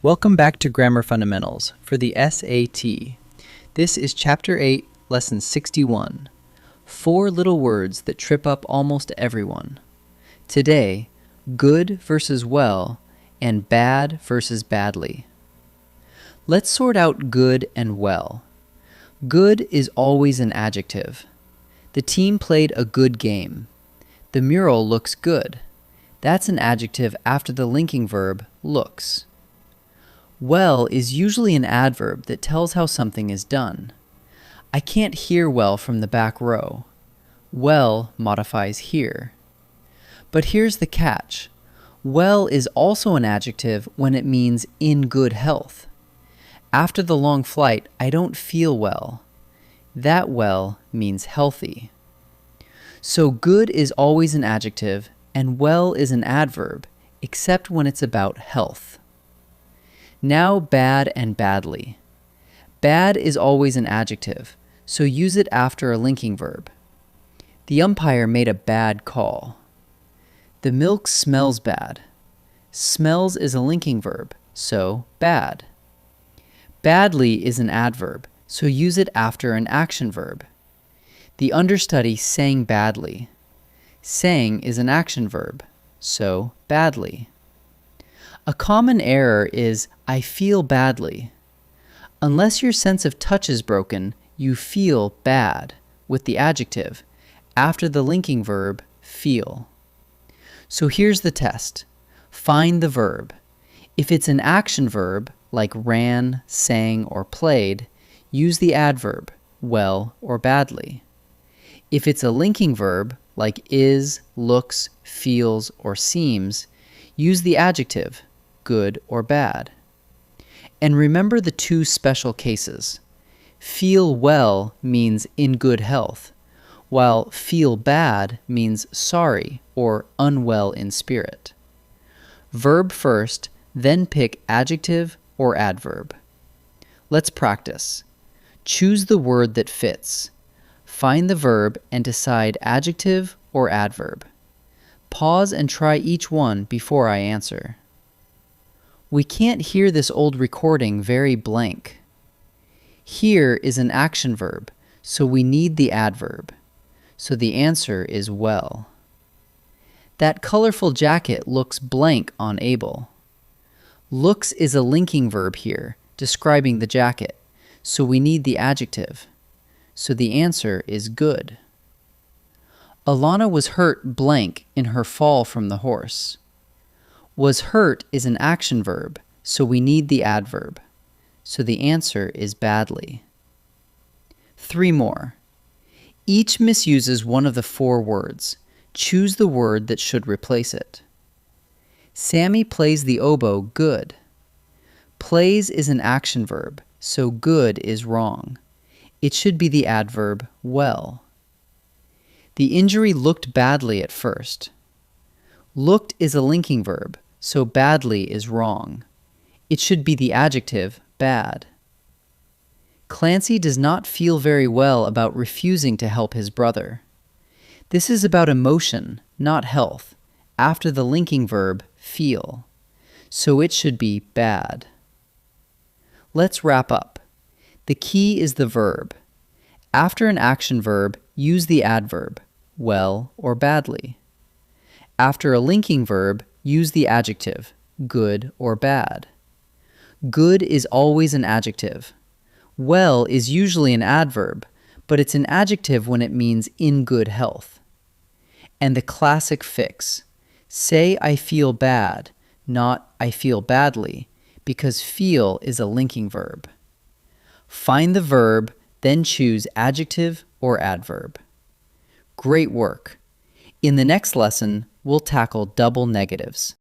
Welcome back to Grammar Fundamentals for the SAT. This is Chapter 8, Lesson 61. 4 little words that trip up almost everyone. Today, good versus well and bad versus badly. Let's sort out good and well. Good is always an adjective. The team played a good game. The mural looks good. That's an adjective after the linking verb looks. Well is usually an adverb that tells how something is done. I can't hear well from the back row. Well modifies hear. But here's the catch. Well is also an adjective when it means in good health. After the long flight, I don't feel well. That well means healthy. So good is always an adjective and well is an adverb, except when it's about health. Now bad and badly. Bad is always an adjective, so use it after a linking verb. The umpire made a bad call. The milk smells bad. Smells is a linking verb, so bad. Badly is an adverb, so use it after an action verb. The understudy sang badly. Sang is an action verb, so badly. A common error is, I feel badly. Unless your sense of touch is broken, you feel bad, with the adjective, after the linking verb, feel. So here's the test. Find the verb. If it's an action verb, like ran, sang, or played, use the adverb, well or badly. If it's a linking verb, like is, looks, feels, or seems, use the adjective, good or bad. And remember the 2 special cases. Feel well means in good health, while feel bad means sorry or unwell in spirit. Verb first, then pick adjective or adverb. Let's practice. Choose the word that fits. Find the verb and decide adjective or adverb. Pause and try each one before I answer. We can't hear this old recording very blank. Here is an action verb, so we need the adverb. So the answer is well. That colorful jacket looks blank on Abel. Looks is a linking verb here, describing the jacket, so we need the adjective. So the answer is good. Alana was hurt blank in her fall from the horse. Was hurt is an action verb, so we need the adverb. So the answer is badly. 3 more. Each misuses one of the 4 words. Choose the word that should replace it. Sammy plays the oboe good. Plays is an action verb, so good is wrong. It should be the adverb well. The injury looked badly at first. Looked is a linking verb, so badly is wrong. It should be the adjective bad. Clancy does not feel very well about refusing to help his brother. This is about emotion, not health, after the linking verb feel. So it should be bad. Let's wrap up. The key is the verb. After an action verb, use the adverb, well or badly. After a linking verb, use the adjective, good or bad. Good is always an adjective. Well is usually an adverb, but it's an adjective when it means in good health. And the classic fix. Say I feel bad, not I feel badly, because feel is a linking verb. Find the verb, then choose adjective or adverb. Great work. In the next lesson, we'll tackle double negatives.